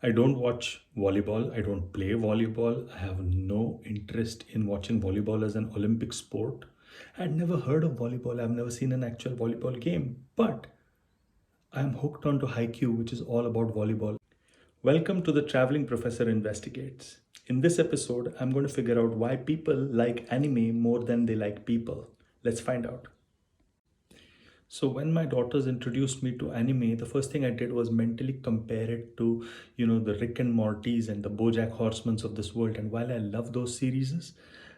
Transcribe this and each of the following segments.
I don't watch volleyball. I don't play volleyball. I have no interest in watching volleyball as an Olympic sport. I'd never heard of volleyball. I've never seen an actual volleyball game. But I'm hooked onto Haikyuu, which is all about volleyball. Welcome to the Traveling Professor Investigates. In this episode, I'm going to figure out why people like anime more than they like people. Let's find out. So when my daughters introduced me to anime, the first thing I did was mentally compare it to, the Rick and Mortys and the BoJack Horsemans of this world. And while I love those series,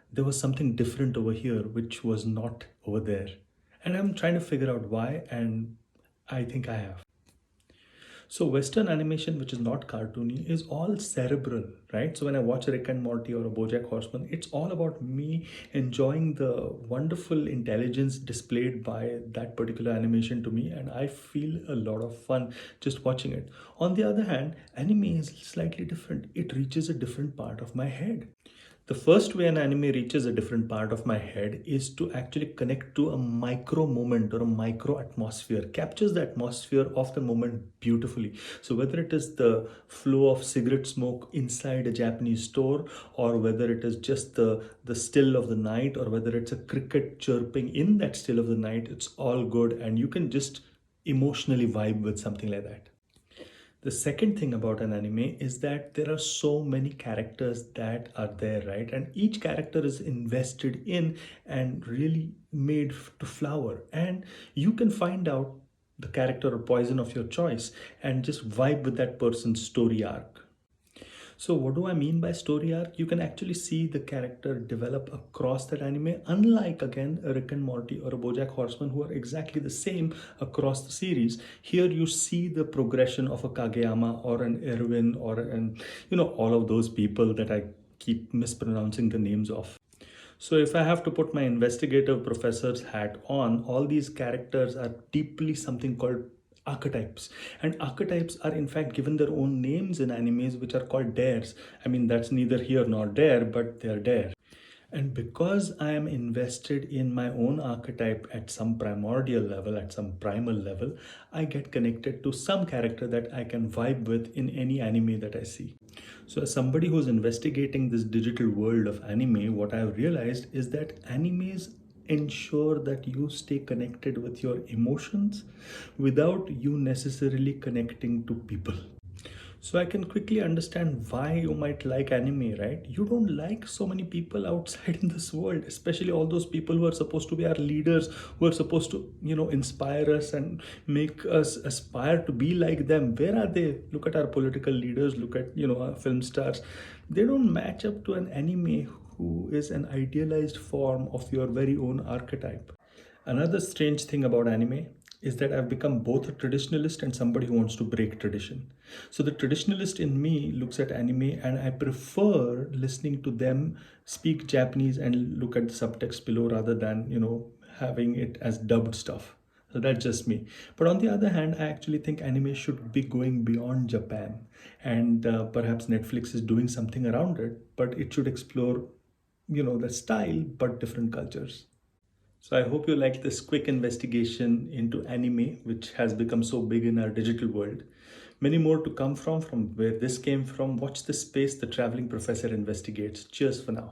there was something different over here, which was not over there. And I'm trying to figure out why, and I think I have. So Western animation, which is not cartoony, is all cerebral, right? So when I watch Rick and Morty or a BoJack Horseman, it's all about me enjoying the wonderful intelligence displayed by that particular animation to me, and I feel a lot of fun just watching it. On the other hand, anime is slightly different. It reaches a different part of my head. The first way an anime reaches a different part of my head is to actually connect to a micro moment or a micro atmosphere, captures the atmosphere of the moment beautifully. So, whether it is the flow of cigarette smoke inside a Japanese store, or whether it is just the still of the night, or whether it's a cricket chirping in that still of the night, it's all good, and you can just emotionally vibe with something like that. The second thing about an anime is that there are so many characters that are there, right? And each character is invested in and really made to flower. And you can find out the character or poison of your choice and just vibe with that person's story arc. So what do I mean by story arc? You can actually see the character develop across that anime, unlike again a Rick and Morty or a BoJack Horseman who are exactly the same across the series. Here you see the progression of a Kageyama or an Erwin or an all of those people that I keep mispronouncing the names of. So, if I have to put my investigative professor's hat on, all these characters are deeply something called archetypes. And archetypes are, in fact, given their own names in animes, which are called dares. I mean, that's neither here nor there, but they're there. And because I am invested in my own archetype at some primordial level, at some primal level, I get connected to some character that I can vibe with in any anime that I see. So, as somebody who's investigating this digital world of anime, what I've realized is that animes ensure that you stay connected with your emotions without you necessarily connecting to people. So I can quickly understand why you might like anime, right? You don't like so many people outside in this world, especially all those people who are supposed to be our leaders, who are supposed to, inspire us and make us aspire to be like them. Where are they? Look at our political leaders, look at, our film stars. They don't match up to an anime who is an idealized form of your very own archetype. Another strange thing about anime is that I've become both a traditionalist and somebody who wants to break tradition. So the traditionalist in me looks at anime and I prefer listening to them speak Japanese and look at the subtext below rather than, having it as dubbed stuff. So that's just me. But on the other hand, I actually think anime should be going beyond Japan. And perhaps Netflix is doing something around it, but it should explore, the style, but different cultures. So I hope you like this quick investigation into anime, which has become so big in our digital world. Many more to come from where this came from. Watch this space, the traveling professor investigates. Cheers for now.